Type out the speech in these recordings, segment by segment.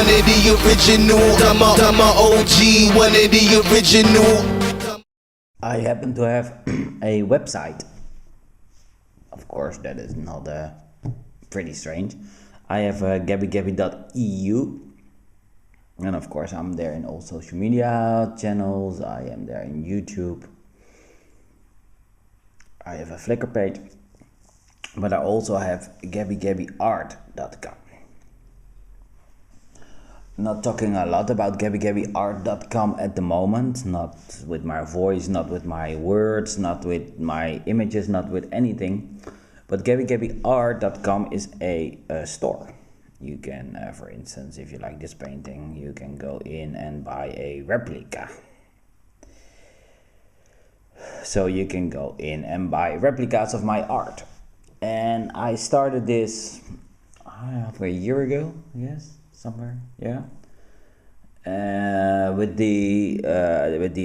one of the original. I'm a OG, one of the original. I happen to have a website. Of course, that is not pretty strange. I have GabyGaby.eu, and of course I'm there in all social media channels. I am there in YouTube. I have a Flickr page, but I also have GabyGabyArt.com. Not talking a lot about GabyGabyArt.com at the moment, not with my voice, not with my words, not with my images, not with anything. But GabyGabyArt.com is a store. You can, for instance, if you like this painting, you can go in and buy a replica. So you can go in and buy replicas of my art. And I started this for a year ago, yes, somewhere, yeah. With the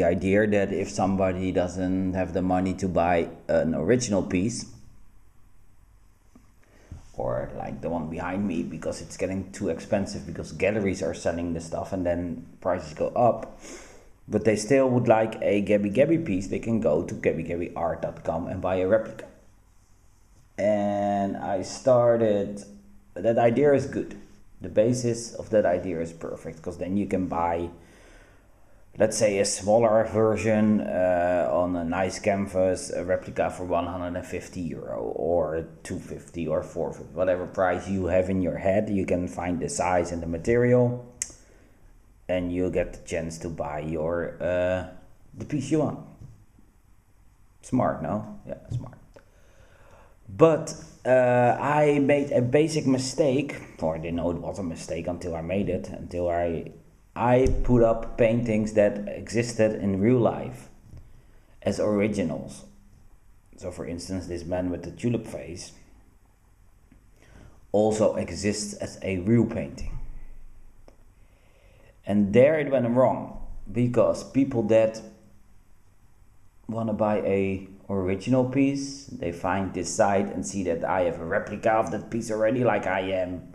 idea that if somebody doesn't have the money to buy an original piece, or like the one behind me, because it's getting too expensive because galleries are selling the stuff and then prices go up, but they still would like a GabyGaby piece, they can go to GabyGabyArt.com and buy a replica. And I started, that idea is good. The basis of that idea is perfect, because then you can buy, let's say, a smaller version on a nice canvas, a replica for €150 or €250 or €450, whatever price you have in your head. You can find the size and the material, and you get the chance to buy your the piece you want. Smart, no? Yeah, smart. But I made a basic mistake, or I didn't know it was a mistake until I made it, until I put up paintings that existed in real life as originals. So for instance, this man with the tulip face also exists as a real painting. And there it went wrong, because people that want to buy a original piece, they find this site and see that I have a replica of that piece already, like I am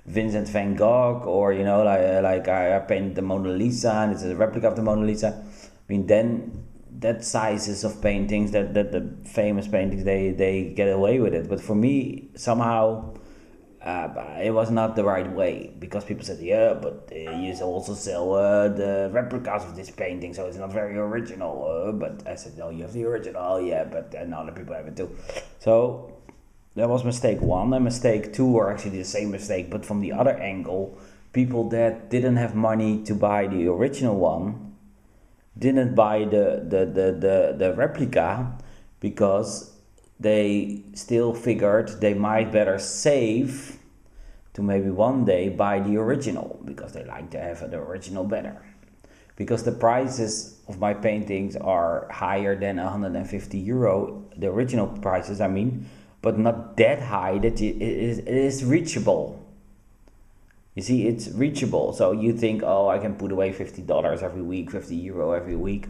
Vincent van Gogh, or you know, like I painted the Mona Lisa and it's a replica of the Mona Lisa. I mean, then that sizes of paintings, that the famous paintings, they get away with it. But for me, somehow it was not the right way, because people said, yeah, but you also sell the replicas of this painting, so it's not very original. But I said, no, you have the original, yeah, but other people have it too. So that was mistake one. And mistake two, or actually the same mistake, but from the other angle, people that didn't have money to buy the original one didn't buy the replica, because they still figured they might better save to maybe one day buy the original, because they like to have the original better. Because the prices of my paintings are higher than €150, the original prices, I mean, but not that high that it is reachable. You see, it's reachable. So you think, oh, I can put away $50 every week, €50 every week.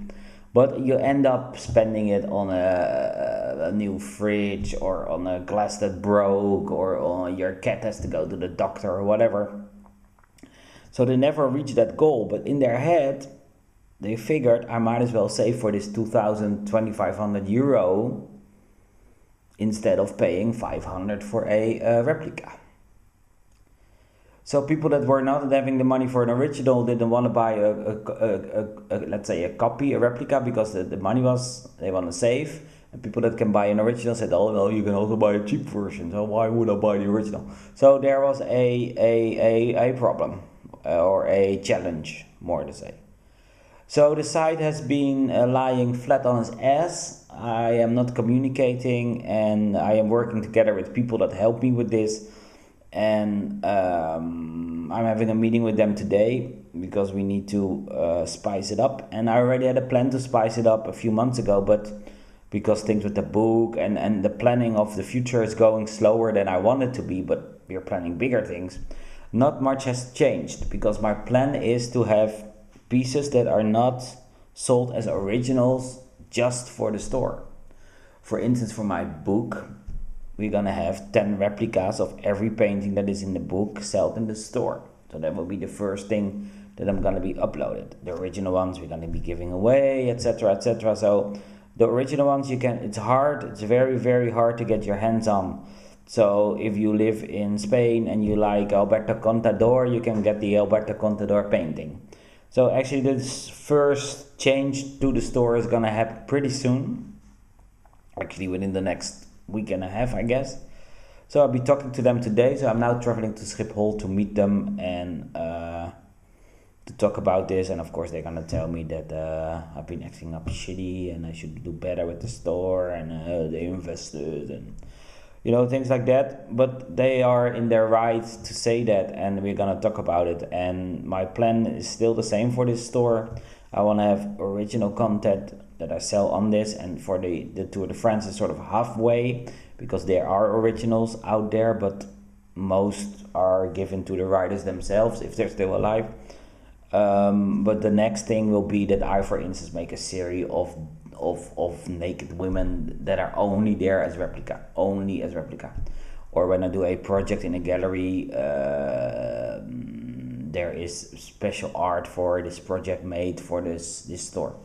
But you end up spending it on a new fridge, or on a glass that broke, or on your cat has to go to the doctor or whatever. So they never reach that goal. But in their head, they figured, I might as well save for this €2,500 instead of paying $500 for a replica. So people that were not having the money for an original didn't want to buy let's say a copy, a replica, because the money was, they want to save. And people that can buy an original said, oh no, you can also buy a cheap version, so why would I buy the original? So there was a problem, or a challenge, more to say. So the site has been lying flat on its ass. I am not communicating, and I am working together with people that help me with this. And I'm having a meeting with them today, because we need to spice it up. And I already had a plan to spice it up a few months ago, but because things with the book and the planning of the future is going slower than I want it to be, but we're planning bigger things, not much has changed, because my plan is to have pieces that are not sold as originals just for the store. For instance, for my book, we're gonna have 10 replicas of every painting that is in the book sold in the store. So that will be the first thing that I'm gonna be uploaded. The original ones we're gonna be giving away, etc., etc. So the original ones it's hard. It's very, very hard to get your hands on. So if you live in Spain and you like Alberto Contador, you can get the Alberto Contador painting. So actually this first change to the store is gonna happen pretty soon. Actually within the next week and a half, I guess. So I'll be talking to them today. So I'm now traveling to Schiphol to meet them and to talk about this. And of course they're gonna tell me that I've been acting up shitty and I should do better with the store and they invested and things like that. But they are in their right to say that, and we're gonna talk about it. And my plan is still the same for this store. I want to have original content that I sell on this, and for the Tour de France is sort of halfway, because there are originals out there, but most are given to the riders themselves if they're still alive. But the next thing will be that I, for instance, make a series of naked women that are only there as replica, or when I do a project in a gallery, there is special art for this project made for this store.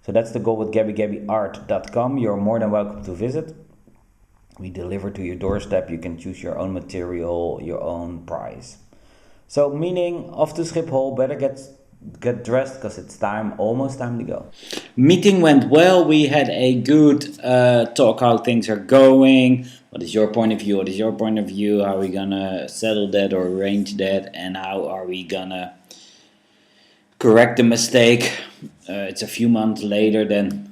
So that's the goal with GabyGabyArt.com. You're more than welcome to visit. We deliver to your doorstep. You can choose your own material, your own price. So meaning off to Schiphol, better get dressed because it's almost time to go. Meeting went well. We had a good talk how things are going. What is your point of view? What is your point of view? How are we gonna settle that or arrange that? And how are we gonna correct the mistake? It's a few months later than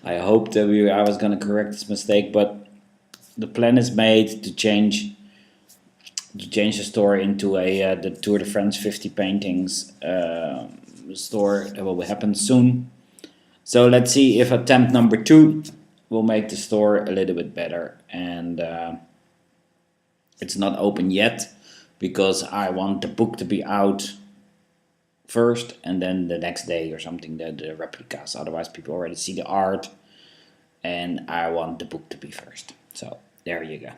I hoped that I was gonna correct this mistake, but the plan is made to change the store into the Tour de France 50 paintings store. That will happen soon. So let's see if attempt number 2 will make the store a little bit better. And it's not open yet because I want the book to be out first and then the next day or something, the replicas. Otherwise people already see the art and I want the book to be first. So there you go.